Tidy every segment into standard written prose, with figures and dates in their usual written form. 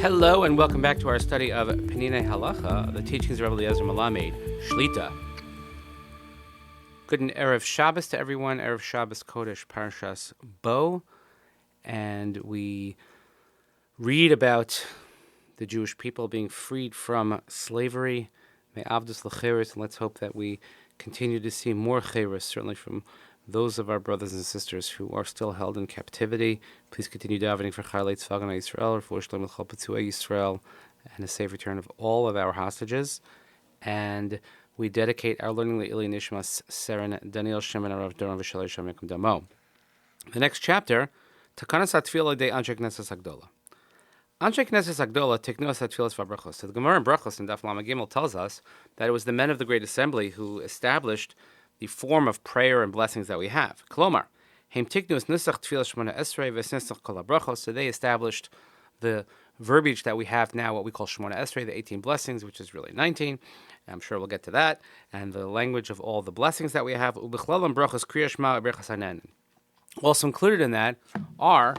Hello and welcome back to our study of Peninei Halacha, the teachings of Rabbi Eliezer Melamed, Shlita. Good and Erev Shabbos to everyone, Erev Shabbos Kodesh Parshas Bo, and we read about the Jewish people being freed from slavery. May Avdus L'Cheres, and let's hope that we continue to see more Cheres, certainly from those of our brothers and sisters who are still held in captivity. Please continue davening for Chayalei Tzvah Yisrael, for Shlom L'Chol Petzuei Yisrael, and a safe return of all of our hostages. And we dedicate our learning Le'ili Nishmas Seren Daniel Shemin Arav Doron V'Shalei Shem Yekum Damo. The next chapter, Takanas HaTefillah de Anshe Knesses Agdola. Anshe Knesses Agdola Tiknos HaTefillas VaBrachos. So the Gemara in Brachos in Daf Lamed Gimel tells us that it was the men of the Great Assembly who established the form of prayer and blessings that we have. Klomar, Heim Tiknus Nusach Tefillah Shmona Esrei V'Snesach Kol HaBrachos. So they established the verbiage that we have now, what we call Shmona Esrei, the 18 blessings, which is really 19. I'm sure we'll get to that. And the language of all the blessings that we have. Ubechlalam Brachos Kriya Shema Brachos Hanen. Also included in that are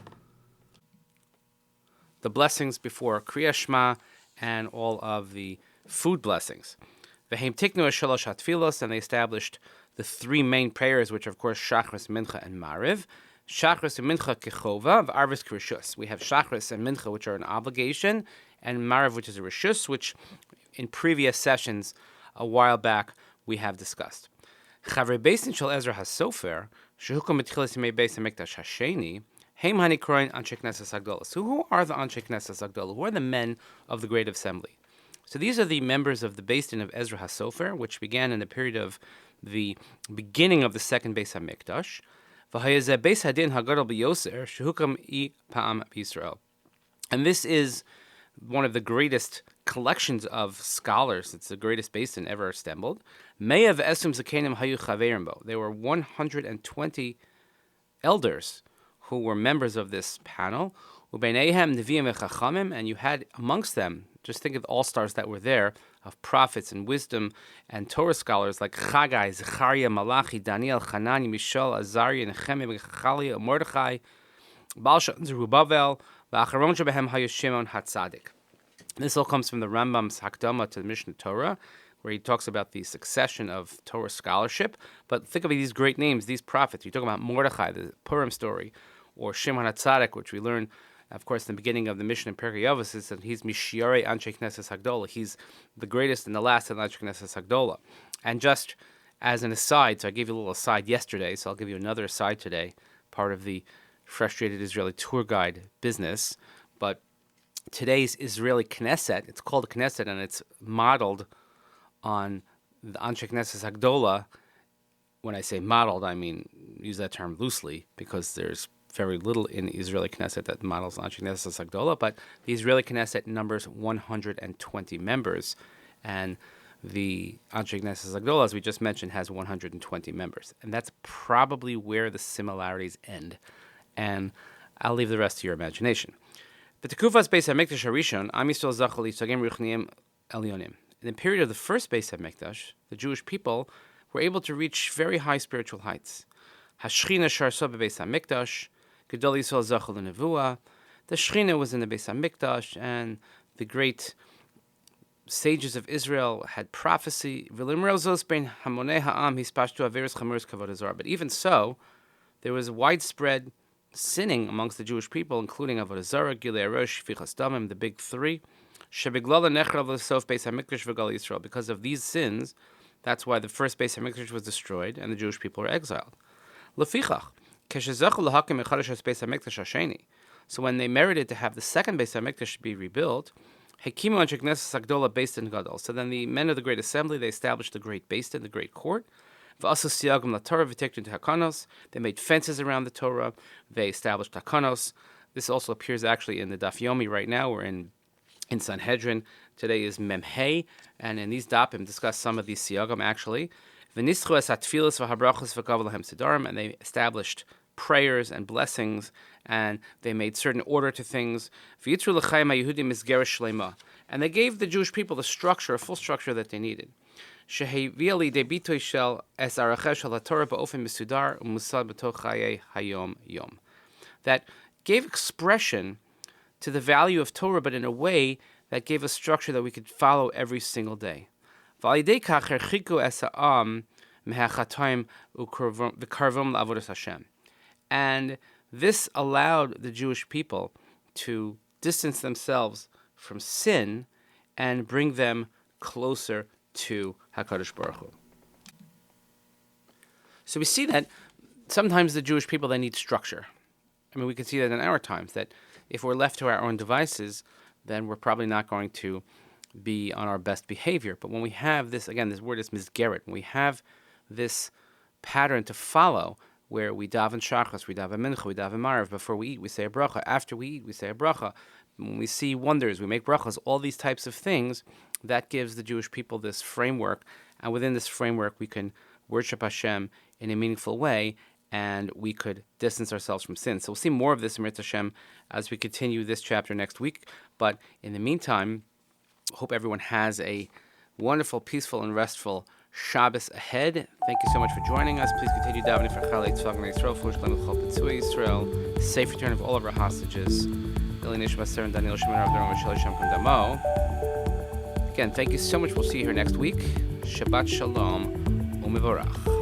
the blessings before Kriya Shema and all of the food blessings. V'heim Tiknu Shalosh HaTfilos, and they established the three main prayers, which are, of course, Shachris, Mincha, and Mariv. Shachris and Mincha Kechova, V'arvis Krishus. We have Shachris and Mincha, which are an obligation, and Mariv, which is a Rishus, which in previous sessions a while back we have discussed. Chavrei Beisin Shel Ezra HaSofer, Shehukom B'tchilas Yimei Beis HaMikdash HaSheni, Heim Hani Kroin Anshe Knesses Agdola. So who are the Anshe Knesses Agdola? Who are the men of the Great Assembly? So these are the members of the Beis Din of Ezra HaSofer, which began in the period of the beginning of the second Beis HaMikdash. V'hayezeh Beis Hadin HaGadol B'Yoser Shehukam I Pa'am B'Yisrael. And this is one of the greatest collections of scholars. It's the greatest Beis Din ever assembled. Me'av Esum Zakenim Hayu Chaverim Bo. There were 120 elders who were members of this panel. U'beineihem Neviim V'Chachamim, and you had amongst them, just think of the all-stars that were there, of prophets and wisdom and Torah scholars like Chagai, Zechariah, Malachi, Daniel, Hanani, Mishael, Azariah, Nehemiah, Chalia, Mordechai, Baal Shem, Zerubbabel, V'acharon shebehem hayu Shimon HaTzadik. This all comes from the Rambam's Hakdama to the Mishnah Torah, where he talks about the succession of Torah scholarship. But think of these great names, these prophets. You talk about Mordechai, the Purim story, or Shimon HaTzadik, which we learn, of course, in the beginning of the Mishnah in Perkei Avos, is that he's Mishiarei Anshe Knesses Hagdola. He's the greatest and the last of Anshe Knesses Hagdola. And just as an aside, so I gave you a little aside yesterday, so I'll give you another aside today, part of the frustrated Israeli tour guide business. But today's Israeli Knesset, it's called a Knesset, and it's modeled on the Anshe Knesses Hagdola. When I say modeled, I mean use that term loosely, because there's very little in the Israeli Knesset that models Anshe Knesses Hagdola, but the Israeli Knesset numbers 120 members, and the Anshe Knesses Hagdola, as we just mentioned, has 120 members. And that's probably where the similarities end. And I'll leave the rest to your imagination. The Tekufas Beis HaMikdash HaRishon, Am Yisrael Zachal Yitzagim Ruchniim Elyonim. In the period of the first Beis HaMikdash, the Jewish people were able to reach very high spiritual heights. Hashchina Sharso Beis HaMikdash, Gedol Yisrael Zachal Nevuah. The Shechina was in the Beis HaMikdash, and the great sages of Israel had prophecy. But even so, there was widespread sinning amongst the Jewish people, including Avodah Zarah, Gilei Arosh, Fichas Damim, the big three. Because of these sins, that's why the first Beis HaMikdash was destroyed and the Jewish people were exiled. So when they merited to have the second Beis HaMikdash be rebuilt, so then the men of the Great Assembly, they established the Great Beis Din, the Great Court. They made fences around the Torah. They established takanos. This also appears actually in the Daf Yomi right now. We're in Sanhedrin. Today is Memhei, and in these dapim discuss some of these siyagim actually. And they established prayers and blessings, and they made certain order to things. And they gave the Jewish people the structure, a full structure that they needed. That gave expression to the value of Torah, but in a way that gave us structure that we could follow every single day. And this allowed the Jewish people to distance themselves from sin and bring them closer to HaKadosh Baruch Hu. So we see that sometimes the Jewish people, they need structure. I mean, we can see that in our times, that if we're left to our own devices, then we're probably not going to be on our best behavior. But when we have this, again, this word is mizgeret, when we have this pattern to follow, where we daven shachas, we daven mincha, we daven marav, before we eat, we say a bracha, after we eat, we say a bracha, when we see wonders, we make brachas, all these types of things, that gives the Jewish people this framework, and within this framework we can worship Hashem in a meaningful way, and we could distance ourselves from sin. So we'll see more of this in Mitzvah Hashem as we continue this chapter next week. But in the meantime, hope everyone has a wonderful, peaceful, and restful Shabbos ahead. Thank you so much for joining us. Please continue davening for Chalei Tzvah B'nai Yisrael, for Shalom Chol Pitzui Yisrael, safe return of all of our hostages. Nishmat Sarah and Daniel Shemar Avdarom V'Shel Hashem from Damo. Again, thank you so much. We'll see you here next week. Shabbat Shalom U'Mevorach.